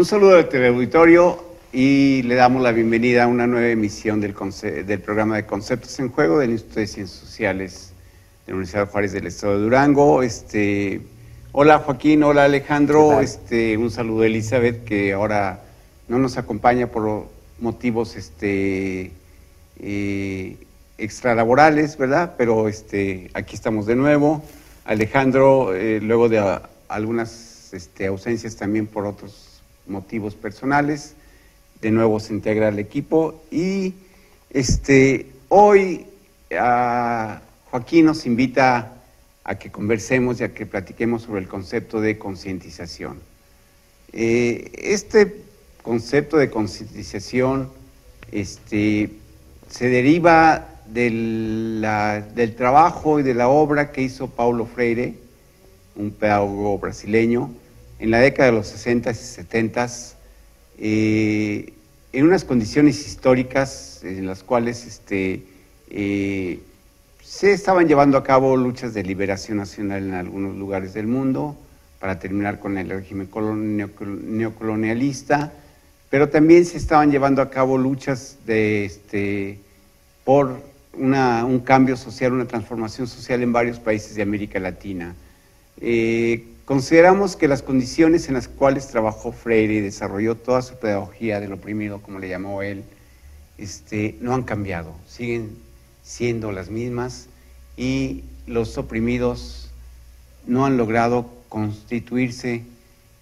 Un saludo al teleauditorio y le damos la bienvenida a una nueva emisión del programa de Conceptos en Juego del Instituto de Ciencias Sociales de la Universidad Juárez del Estado de Durango. Hola Joaquín, hola Alejandro, un saludo a Elizabeth, que ahora no nos acompaña por motivos extralaborales, ¿verdad? Pero aquí estamos de nuevo. Alejandro, luego de algunas ausencias también por otros motivos personales, de nuevo se integra al equipo y hoy Joaquín nos invita a que conversemos y a que platiquemos sobre el concepto de concientización. Este concepto de concientización se deriva del trabajo y de la obra que hizo Paulo Freire, un pedagogo brasileño, en la década de los 60s y 70s, en unas condiciones históricas en las cuales se estaban llevando a cabo luchas de liberación nacional en algunos lugares del mundo para terminar con el régimen neocolonialista, pero también se estaban llevando a cabo luchas por un cambio social, una transformación social en varios países de América Latina. Consideramos que las condiciones en las cuales trabajó Freire y desarrolló toda su pedagogía del oprimido, como le llamó él, no han cambiado, siguen siendo las mismas y los oprimidos no han logrado constituirse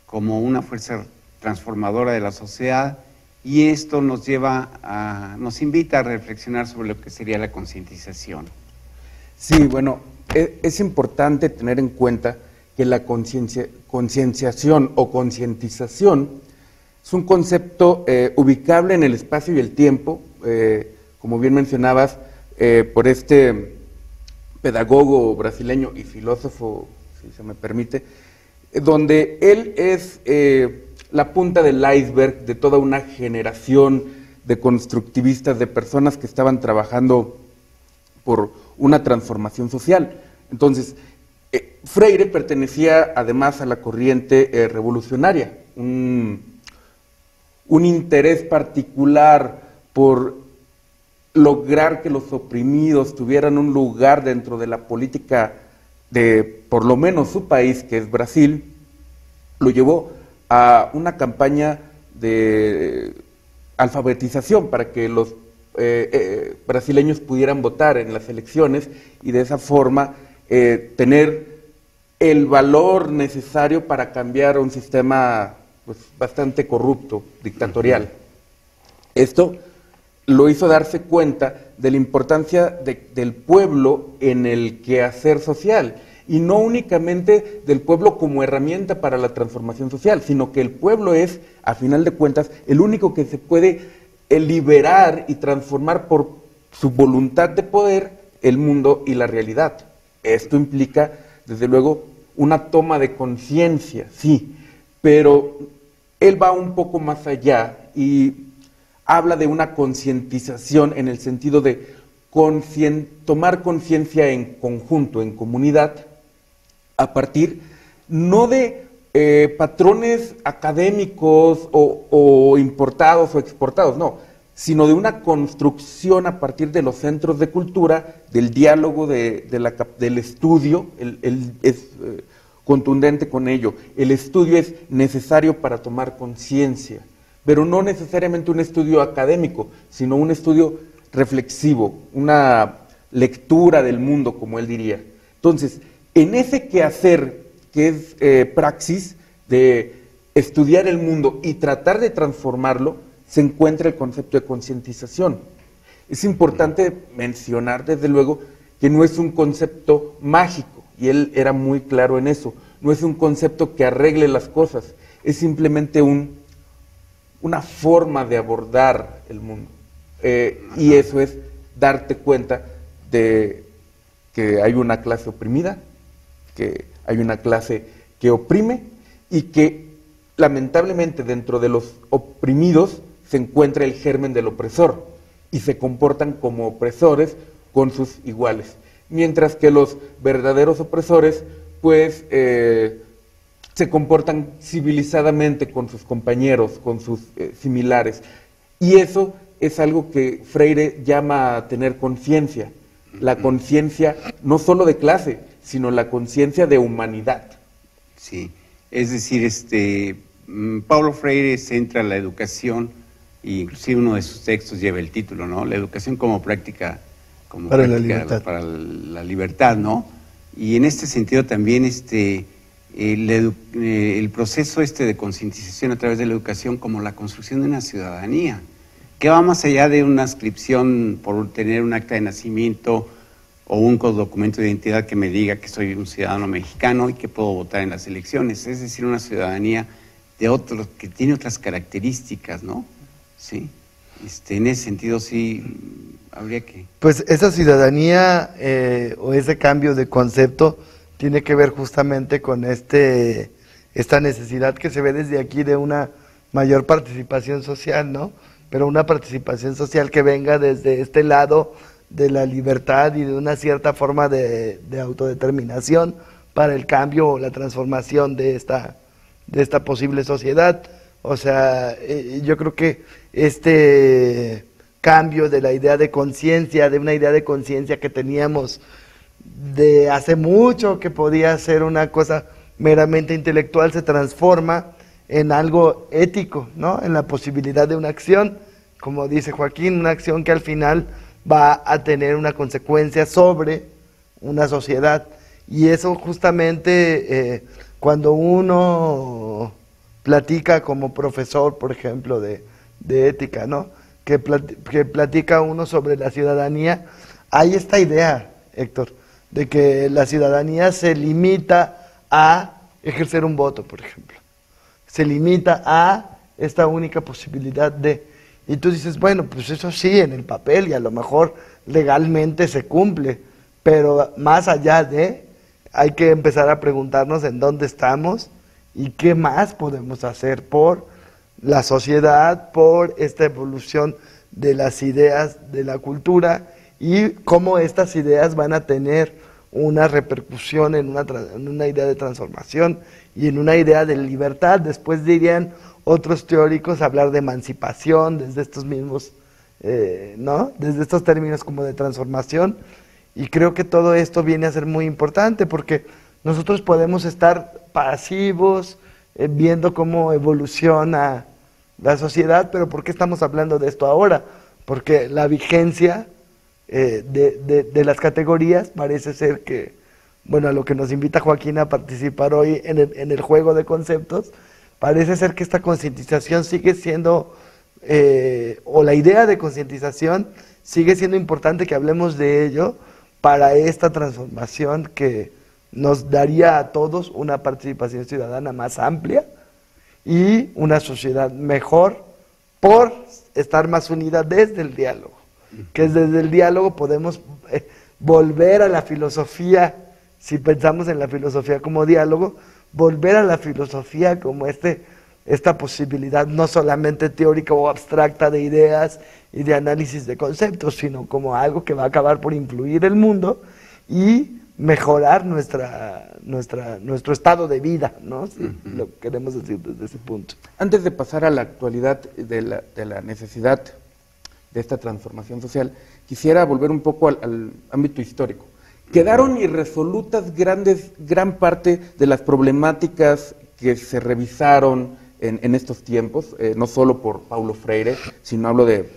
como una fuerza transformadora de la sociedad, y esto nos invita a reflexionar sobre lo que sería la concientización. Sí, bueno, es importante tener en cuenta que la concienciación o concientización es un concepto ubicable en el espacio y el tiempo, como bien mencionabas, por este pedagogo brasileño y filósofo, si se me permite, donde él es la punta del iceberg de toda una generación de constructivistas, de personas que estaban trabajando por una transformación social. Entonces, Freire pertenecía además a la corriente revolucionaria, un interés particular por lograr que los oprimidos tuvieran un lugar dentro de la política de, por lo menos, su país, que es Brasil, lo llevó a una campaña de alfabetización para que los brasileños pudieran votar en las elecciones y de esa forma tener el valor necesario para cambiar un sistema pues, bastante corrupto, dictatorial. Esto lo hizo darse cuenta de la importancia del pueblo en el quehacer social, y no únicamente del pueblo como herramienta para la transformación social, sino que el pueblo es, a final de cuentas, el único que se puede liberar y transformar por su voluntad de poder el mundo y la realidad. Esto implica, desde luego, una toma de conciencia, sí, pero él va un poco más allá y habla de una concientización en el sentido de tomar conciencia en conjunto, en comunidad, a partir no de patrones académicos o importados o exportados, no, sino de una construcción a partir de los centros de cultura, del diálogo, del estudio. Él es contundente con ello. El estudio es necesario para tomar conciencia, pero no necesariamente un estudio académico, sino un estudio reflexivo, una lectura del mundo, como él diría. Entonces, en ese quehacer, que es praxis, de estudiar el mundo y tratar de transformarlo, se encuentra el concepto de concientización. Es importante mencionar, desde luego, que no es un concepto mágico, y él era muy claro en eso. No es un concepto que arregle las cosas, es simplemente una forma de abordar el mundo. Y eso es darte cuenta de que hay una clase oprimida, que hay una clase que oprime y que lamentablemente dentro de los oprimidos se encuentra el germen del opresor y se comportan como opresores con sus iguales, mientras que los verdaderos opresores pues se se comportan civilizadamente con sus compañeros, con sus similares. Y eso es algo que Freire llama a tener conciencia. La conciencia no solo de clase, sino la conciencia de humanidad. Sí, es decir, Paulo Freire centra la educación, e inclusive uno de sus textos lleva el título, ¿no? La educación como práctica, para la libertad. Para la libertad, ¿no? Y en este sentido también el proceso de concientización a través de la educación como la construcción de una ciudadanía, que va más allá de una inscripción por tener un acta de nacimiento o un documento de identidad que me diga que soy un ciudadano mexicano y que puedo votar en las elecciones. Es decir, una ciudadanía que tiene otras características, ¿no? Sí. En ese sentido sí habría que... Pues esa ciudadanía o ese cambio de concepto tiene que ver justamente con esta necesidad que se ve desde aquí de una mayor participación social, ¿no? Pero una participación social que venga desde este lado de la libertad y de una cierta forma de autodeterminación para el cambio o la transformación de esta posible sociedad. O sea, yo creo que este cambio de la idea de conciencia, de una idea de conciencia que teníamos de hace mucho, que podía ser una cosa meramente intelectual, se transforma en algo ético, ¿no? En la posibilidad de una acción, como dice Joaquín, una acción que al final va a tener una consecuencia sobre una sociedad. Y eso justamente cuando uno platica como profesor, por ejemplo, de ética, ¿no? Que platica uno sobre la ciudadanía, hay esta idea, Héctor, de que la ciudadanía se limita a ejercer un voto, por ejemplo. Se limita a esta única posibilidad de... Y tú dices, bueno, pues eso sí, en el papel y a lo mejor legalmente se cumple, pero más allá de, hay que empezar a preguntarnos en dónde estamos y qué más podemos hacer por la sociedad, por esta evolución de las ideas de la cultura y cómo estas ideas van a tener una repercusión en una idea de transformación y en una idea de libertad. Después dirían otros teóricos hablar de emancipación desde estos mismos, ¿no? Desde estos términos como de transformación, y creo que todo esto viene a ser muy importante porque nosotros podemos estar pasivos viendo cómo evoluciona la sociedad, pero ¿por qué estamos hablando de esto ahora? Porque la vigencia de las categorías parece ser que, bueno, a lo que nos invita Joaquín a participar hoy en el juego de conceptos, parece ser que esta concientización sigue siendo, o la idea de concientización sigue siendo importante que hablemos de ello para esta transformación que nos daría a todos una participación ciudadana más amplia y una sociedad mejor por estar más unida desde el diálogo. Que desde el diálogo podemos volver a la filosofía, si pensamos en la filosofía como diálogo, volver a la filosofía como esta posibilidad no solamente teórica o abstracta de ideas y de análisis de conceptos, sino como algo que va a acabar por influir el mundo y mejorar nuestro estado de vida, ¿no? Si lo queremos decir desde ese punto. Antes de pasar a la actualidad de la necesidad de esta transformación social, quisiera volver un poco al ámbito histórico. Quedaron irresolutas gran parte de las problemáticas que se revisaron en estos tiempos, no solo por Paulo Freire, sino hablo de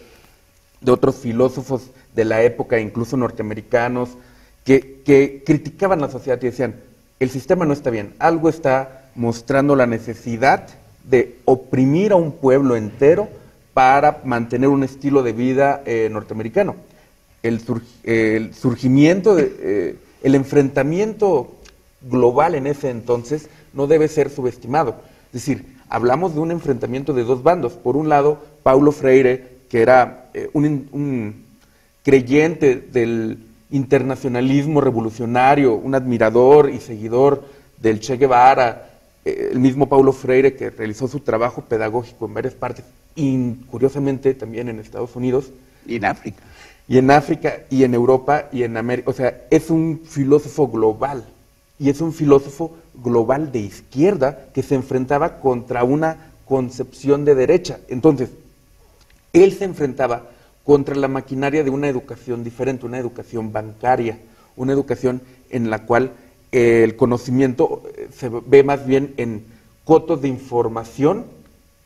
otros filósofos de la época, incluso norteamericanos, que criticaban la sociedad y decían, el sistema no está bien, algo está mostrando la necesidad de oprimir a un pueblo entero para mantener un estilo de vida norteamericano. El surgimiento, el enfrentamiento global en ese entonces no debe ser subestimado. Es decir, hablamos de un enfrentamiento de dos bandos. Por un lado, Paulo Freire, que era un creyente del internacionalismo revolucionario, un admirador y seguidor del Che Guevara, el mismo Paulo Freire que realizó su trabajo pedagógico en varias partes, y curiosamente también en Estados Unidos. Y en África. Y en África, y en Europa, y en América. O sea, es un filósofo global. y es un filósofo global de izquierda que se enfrentaba contra una concepción de derecha. Entonces, él se enfrentaba contra la maquinaria de una educación diferente, una educación bancaria, una educación en la cual el conocimiento se ve más bien en cotos de información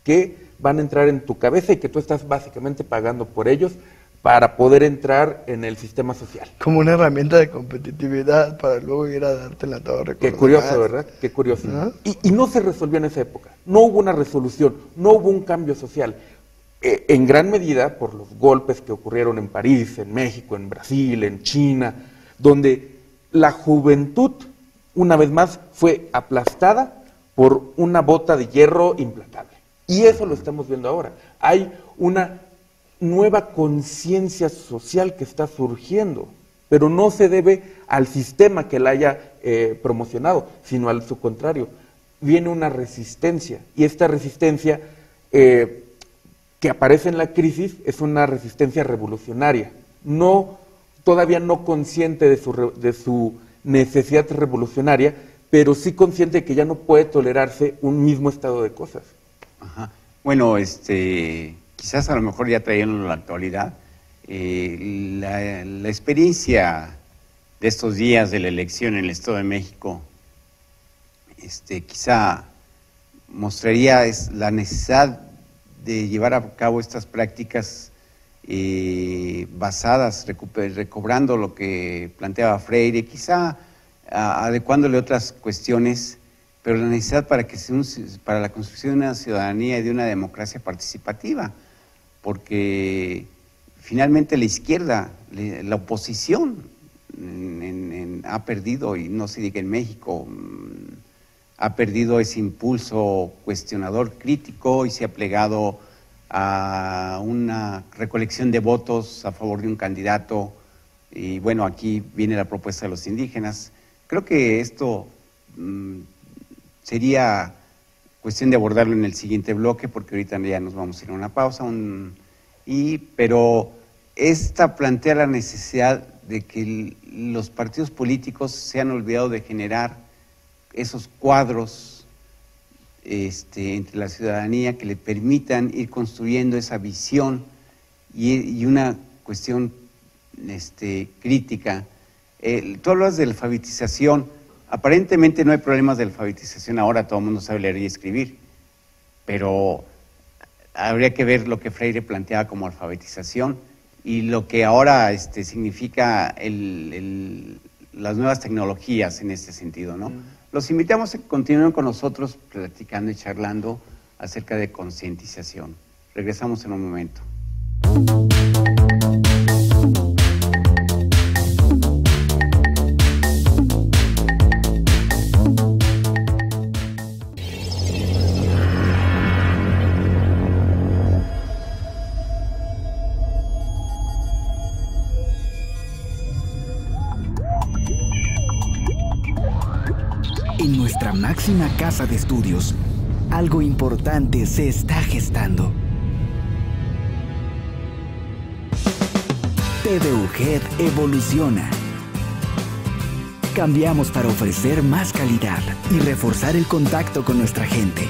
que van a entrar en tu cabeza y que tú estás básicamente pagando por ellos para poder entrar en el sistema social. Como una herramienta de competitividad para luego ir a darte en la torre. Qué curioso, ¿verdad? Qué curioso. ¿No? Y no se resolvió en esa época, no hubo una resolución, no hubo un cambio social. En gran medida por los golpes que ocurrieron en París, en México, en Brasil, en China, donde la juventud, una vez más, fue aplastada por una bota de hierro implacable. Y eso lo estamos viendo ahora. Hay una nueva conciencia social que está surgiendo, pero no se debe al sistema que la haya promocionado, sino al su contrario. Viene una resistencia, y esta resistencia que aparece en la crisis es una resistencia revolucionaria, todavía no consciente de su necesidad revolucionaria, pero sí consciente de que ya no puede tolerarse un mismo estado de cosas. Ajá. Bueno, quizás a lo mejor ya trayendo la actualidad, la experiencia de estos días de la elección en el Estado de México, quizá mostraría la necesidad de llevar a cabo estas prácticas basadas, recobrando lo que planteaba Freire, quizá adecuándole otras cuestiones, pero la necesidad para la construcción de una ciudadanía y de una democracia participativa, porque finalmente la izquierda, la oposición ha perdido, y no se diga en México, ha perdido ese impulso cuestionador crítico y se ha plegado a una recolección de votos a favor de un candidato. Y bueno, aquí viene la propuesta de los indígenas. Creo que esto sería cuestión de abordarlo en el siguiente bloque, porque ahorita ya nos vamos a ir a una pausa. Pero esta plantea la necesidad de que los partidos políticos se han olvidado de generar esos cuadros entre la ciudadanía que le permitan ir construyendo esa visión y una cuestión crítica. Tú hablas de alfabetización. Aparentemente no hay problemas de alfabetización ahora, todo el mundo sabe leer y escribir, pero habría que ver lo que Freire planteaba como alfabetización y lo que ahora significa las nuevas tecnologías en este sentido, ¿no? Los invitamos a que continúen con nosotros platicando y charlando acerca de concientización. Regresamos en un momento. En nuestra máxima casa de estudios, algo importante se está gestando. TVUGED evoluciona. Cambiamos para ofrecer más calidad y reforzar el contacto con nuestra gente.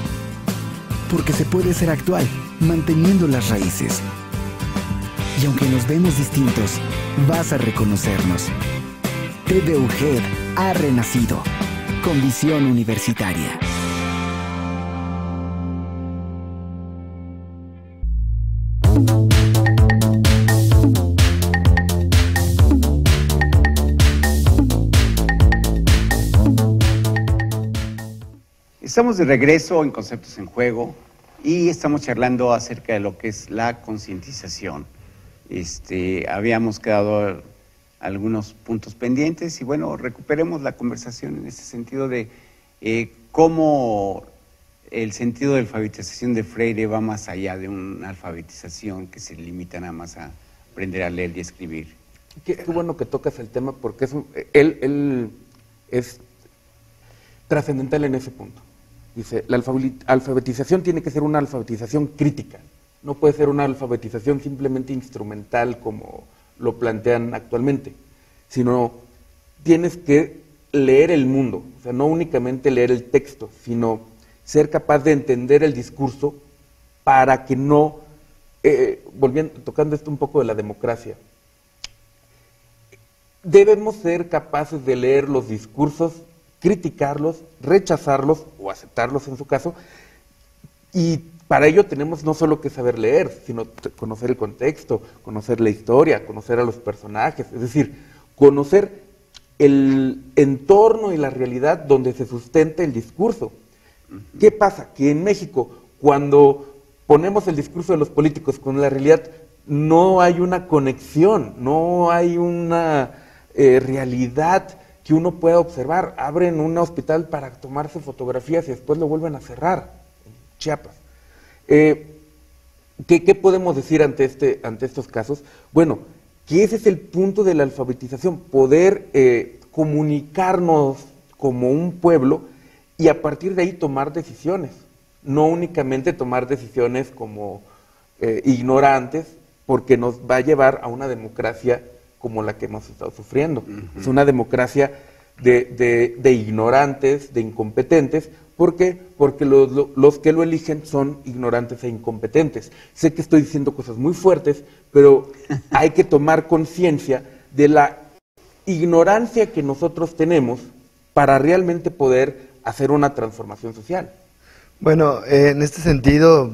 Porque se puede ser actual, manteniendo las raíces. Y aunque nos vemos distintos, vas a reconocernos. TVUGED ha renacido. Con visión universitaria. Estamos de regreso en Conceptos en Juego y estamos charlando acerca de lo que es la concientización. Habíamos quedado algunos puntos pendientes y bueno, recuperemos la conversación en ese sentido de cómo el sentido de alfabetización de Freire va más allá de una alfabetización que se limita nada más a aprender a leer y escribir. Qué bueno que tocas el tema porque él es trascendental en ese punto. Dice, la alfabetización tiene que ser una alfabetización crítica, no puede ser una alfabetización simplemente instrumental como lo plantean actualmente, sino tienes que leer el mundo, o sea, no únicamente leer el texto, sino ser capaz de entender el discurso para que no, tocando esto un poco de la democracia, debemos ser capaces de leer los discursos, criticarlos, rechazarlos o aceptarlos en su caso, y para ello tenemos no solo que saber leer, sino conocer el contexto, conocer la historia, conocer a los personajes, es decir, conocer el entorno y la realidad donde se sustenta el discurso. ¿Qué pasa? Que en México, cuando ponemos el discurso de los políticos con la realidad, no hay una conexión, no hay una realidad que uno pueda observar. Abren un hospital para tomarse fotografías y después lo vuelven a cerrar, en Chiapas. ¿Qué podemos decir ante estos casos? Bueno, que ese es el punto de la alfabetización, poder comunicarnos como un pueblo y a partir de ahí tomar decisiones, no únicamente tomar decisiones como ignorantes, porque nos va a llevar a una democracia como la que hemos estado sufriendo. Es una democracia de ignorantes, de incompetentes. ¿Por qué? Porque los que lo eligen son ignorantes e incompetentes. Sé que estoy diciendo cosas muy fuertes, pero hay que tomar conciencia de la ignorancia que nosotros tenemos para realmente poder hacer una transformación social. Bueno, en este sentido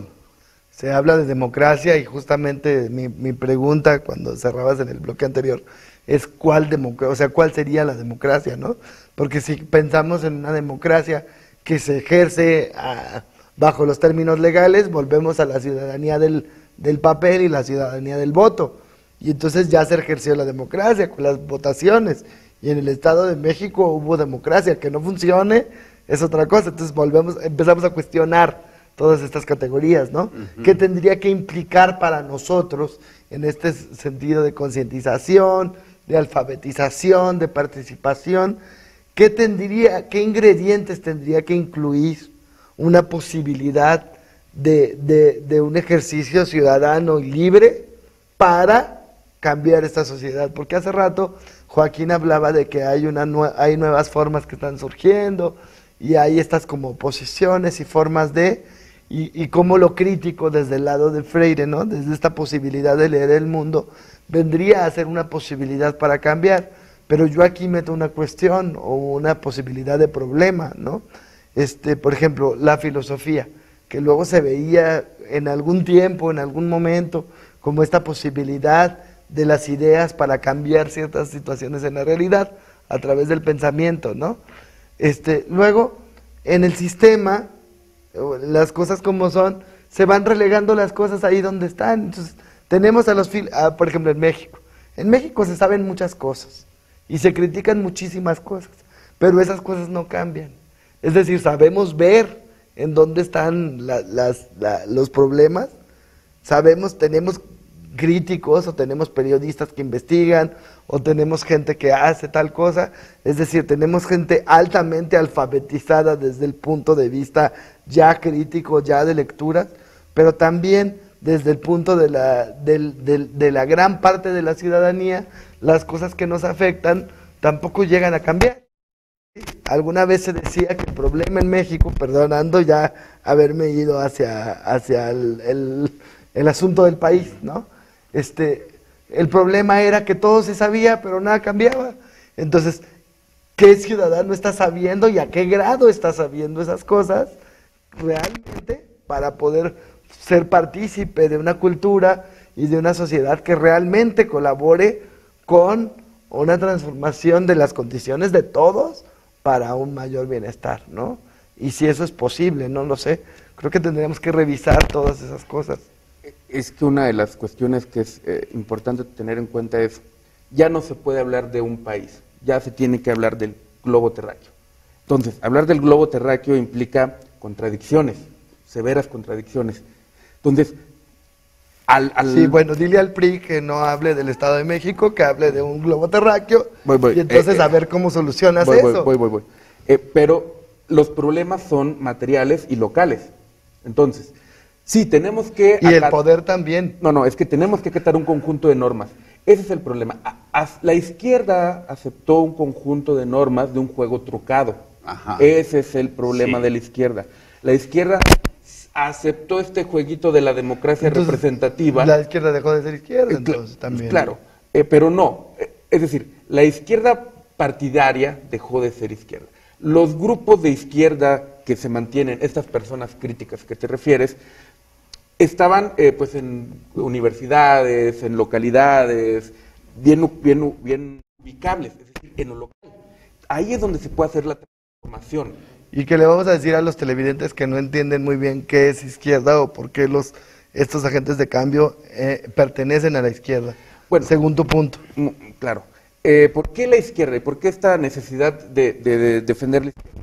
se habla de democracia y justamente mi pregunta cuando cerrabas en el bloque anterior es cuál sería la democracia, ¿no? Porque si pensamos en una democracia que se ejerce bajo los términos legales, volvemos a la ciudadanía del papel y la ciudadanía del voto. Y entonces ya se ejerció la democracia con las votaciones. Y en el Estado de México hubo democracia. Que no funcione es otra cosa. Entonces empezamos a cuestionar todas estas categorías, ¿no? ¿Qué tendría que implicar para nosotros en este sentido de concientización, de alfabetización, de participación? ¿Qué ingredientes tendría que incluir una posibilidad de un ejercicio ciudadano y libre para cambiar esta sociedad? Porque hace rato Joaquín hablaba de que hay nuevas formas que están surgiendo y hay estas como posiciones y formas y cómo lo crítico desde el lado de Freire, ¿no? Desde esta posibilidad de leer el mundo, vendría a ser una posibilidad para cambiar. Pero yo aquí meto una cuestión o una posibilidad de problema, ¿no? Por ejemplo, la filosofía, que luego se veía en algún tiempo, en algún momento, como esta posibilidad de las ideas para cambiar ciertas situaciones en la realidad a través del pensamiento, ¿no? Luego, en el sistema, las cosas como son, se van relegando las cosas ahí donde están. Entonces, tenemos por ejemplo, en México. En México se saben muchas cosas. Y se critican muchísimas cosas, pero esas cosas no cambian. Es decir, sabemos ver en dónde están los problemas, tenemos críticos o tenemos periodistas que investigan o tenemos gente que hace tal cosa, es decir, tenemos gente altamente alfabetizada desde el punto de vista ya crítico, ya de lecturas, pero también desde el punto de la gran parte de la ciudadanía, las cosas que nos afectan tampoco llegan a cambiar. Alguna vez se decía que el problema en México, perdonando ya haberme ido hacia el asunto del país, ¿no? El problema era que todo se sabía, pero nada cambiaba. Entonces, ¿qué ciudadano está sabiendo y a qué grado está sabiendo esas cosas realmente para poder ser partícipe de una cultura y de una sociedad que realmente colabore con una transformación de las condiciones de todos para un mayor bienestar, ¿no? Y si eso es posible, no lo sé. Creo que tendríamos que revisar todas esas cosas. Es que una de las cuestiones que es importante tener en cuenta es, ya no se puede hablar de un país, ya se tiene que hablar del globo terráqueo. Entonces, hablar del globo terráqueo implica contradicciones, severas contradicciones. Entonces, Sí, bueno, dile al PRI que no hable del Estado de México, que hable de un globo terráqueo, y entonces a ver cómo solucionas eso. Voy. Pero los problemas son materiales y locales. Entonces, sí, tenemos que... Y el poder también. No, es que tenemos que acatar un conjunto de normas. Ese es el problema. La izquierda aceptó un conjunto de normas de un juego trucado. Ajá. Ese es el problema Sí. de la izquierda. La izquierda aceptó este jueguito de la democracia Entonces, representativa. La izquierda dejó de ser izquierda, Cla- entonces también. Claro, pero no. Es decir, la izquierda partidaria dejó de ser izquierda. Los grupos de izquierda que se mantienen, estas personas críticas que te refieres, estaban pues en universidades, en localidades, bien ubicables, es decir, en lo local. Ahí es donde se puede hacer la transformación. Y que le vamos a decir a los televidentes que no entienden muy bien qué es izquierda o por qué estos agentes de cambio pertenecen a la izquierda. Bueno, según tu punto. Claro. ¿Por qué la izquierda y por qué esta necesidad de defender la izquierda?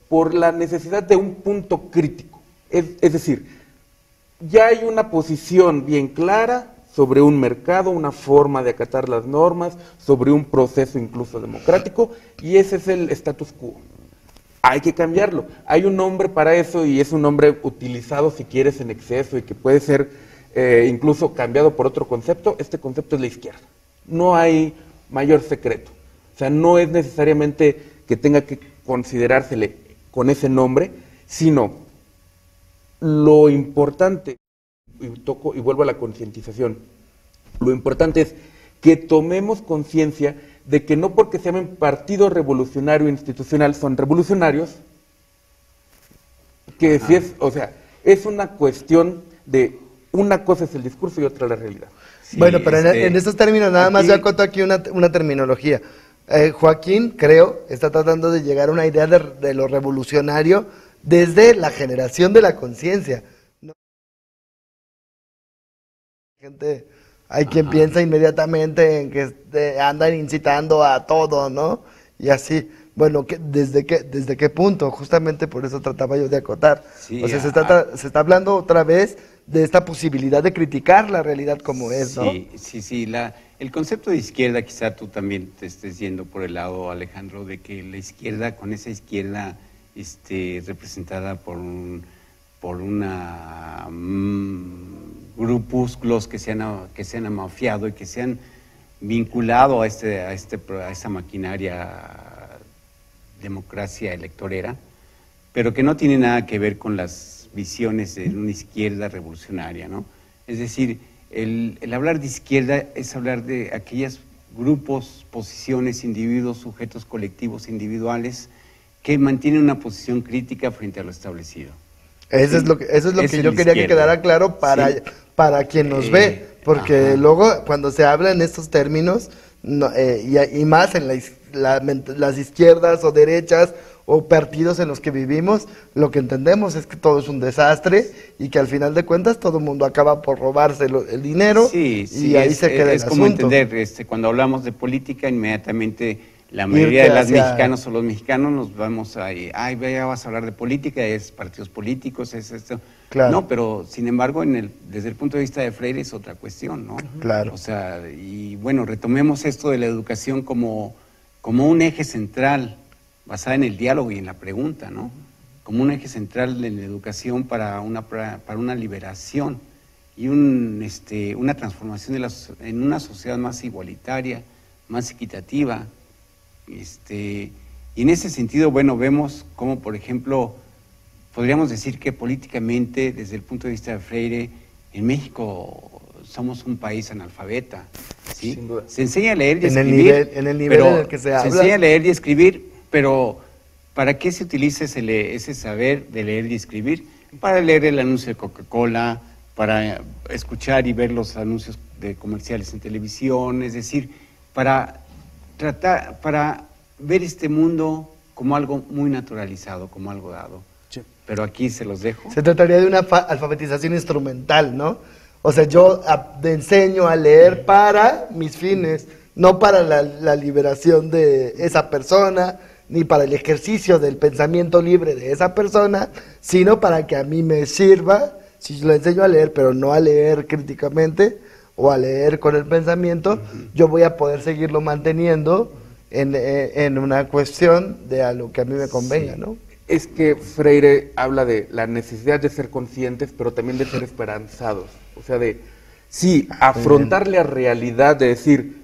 Por la necesidad de un punto crítico. Es decir, ya hay una posición bien clara sobre un mercado, una forma de acatar las normas, sobre un proceso incluso democrático, y ese es el status quo. Hay que cambiarlo. Hay un nombre para eso y es un nombre utilizado, si quieres, en exceso y que puede ser incluso cambiado por otro concepto. Este concepto es la izquierda. No hay mayor secreto. O sea, no es necesariamente que tenga que considerársele con ese nombre, sino lo importante, y vuelvo a la concientización, lo importante es que tomemos conciencia de que no porque se llamen Partido Revolucionario Institucional son revolucionarios, que si es, o sea, es una cuestión de una cosa es el discurso y otra la realidad. Sí, bueno, pero en estos términos nada más aquí- yo acoto aquí una terminología. Joaquín, creo, está tratando de llegar a una idea de lo revolucionario desde la generación de la conciencia. No, gente, hay quien piensa inmediatamente en que andan incitando a todo, ¿no? Y así. Bueno, ¿desde qué punto? Justamente por eso trataba yo de acotar. Sí, o sea, se está hablando otra vez de esta posibilidad de criticar la realidad como es, ¿no? Sí. El concepto de izquierda, quizá tú también te estés yendo por el lado, Alejandro, de que la izquierda, con esa izquierda representada por una grupúsculos que se han amafiado y que se han vinculado a esa maquinaria democracia electorera, pero que no tiene nada que ver con las visiones de una izquierda revolucionaria, ¿no? Es decir, el hablar de izquierda es hablar de aquellos grupos, posiciones, individuos, sujetos colectivos, individuales, que mantienen una posición crítica frente a lo establecido. Eso es lo que yo quería que quedara claro para quien nos ve, porque luego cuando se habla en estos términos, y más en las izquierdas o derechas o partidos en los que vivimos, lo que entendemos es que todo es un desastre y que al final de cuentas todo el mundo acaba por robarse el dinero y ahí se queda el es como asunto. entender, cuando hablamos de política, inmediatamente la mayoría de las mexicanos o los mexicanos nos vamos a, ya vas a hablar de política, es partidos políticos, es esto. Claro. No, pero sin embargo, desde el punto de vista de Freire es otra cuestión, ¿no? Claro. O sea, y bueno, retomemos esto de la educación como un eje central, basada en el diálogo y en la pregunta, ¿no? Como un eje central en la educación para una liberación y una transformación en una sociedad más igualitaria, más equitativa. Y en ese sentido, bueno, vemos cómo, por ejemplo, podríamos decir que políticamente, desde el punto de vista de Freire, en México somos un país analfabeta, ¿sí? Sin duda. Se enseña a leer y En el escribir. nivel en el que se habla. Se enseña a leer y escribir, pero ¿para qué se utiliza ese saber de leer y escribir? Para leer el anuncio de Coca-Cola, para escuchar y ver los anuncios de comerciales en televisión, es decir, para ver este mundo como algo muy naturalizado, como algo dado. Sí. Pero aquí se los dejo. Se trataría de una alfabetización instrumental, ¿no? O sea, yo enseño a leer para mis fines, no para la liberación de esa persona, ni para el ejercicio del pensamiento libre de esa persona, sino para que a mí me sirva, si lo enseño a leer, pero no a leer críticamente o a leer con el pensamiento, yo voy a poder seguirlo manteniendo en una cuestión de a lo que a mí me convenga, ¿no? Es que Freire habla de la necesidad de ser conscientes, pero también de ser esperanzados. O sea, de Sí, afrontar la realidad de decir,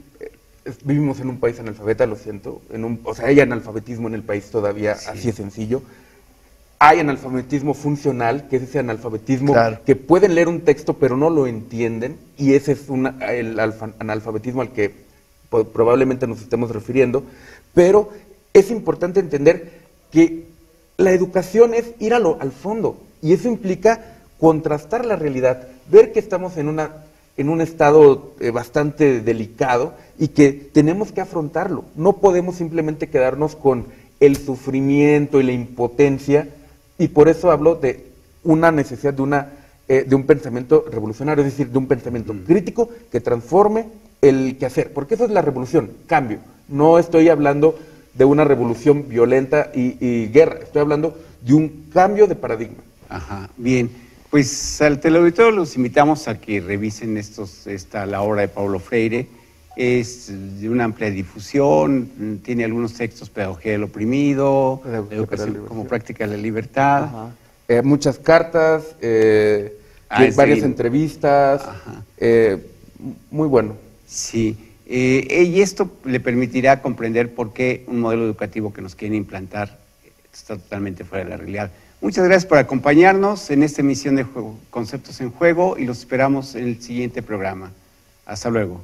vivimos en un país analfabeta, lo siento, o sea, hay analfabetismo en el país todavía, sí. Así es sencillo. Hay analfabetismo funcional, que es ese analfabetismo que pueden leer un texto pero no lo entienden, y ese es el analfabetismo al que probablemente nos estemos refiriendo, pero es importante entender que la educación es ir al fondo, y eso implica contrastar la realidad, ver que estamos en un estado bastante delicado y que tenemos que afrontarlo. No podemos simplemente quedarnos con el sufrimiento y la impotencia, y por eso hablo de una necesidad de un pensamiento revolucionario, es decir, de un pensamiento crítico que transforme el quehacer, porque eso es la revolución, cambio. No estoy hablando de una revolución violenta y guerra, estoy hablando de un cambio de paradigma. Ajá, bien. Pues al teleauditorio los invitamos a que revisen la obra de Paulo Freire. Es de una amplia difusión, tiene algunos textos, Pedagogía del Oprimido, educación como práctica de la libertad. Muchas cartas, varias entrevistas, muy bueno. Sí, y esto le permitirá comprender por qué un modelo educativo que nos quieren implantar está totalmente fuera de la realidad. Muchas gracias por acompañarnos en esta emisión de Conceptos en Juego y los esperamos en el siguiente programa. Hasta luego.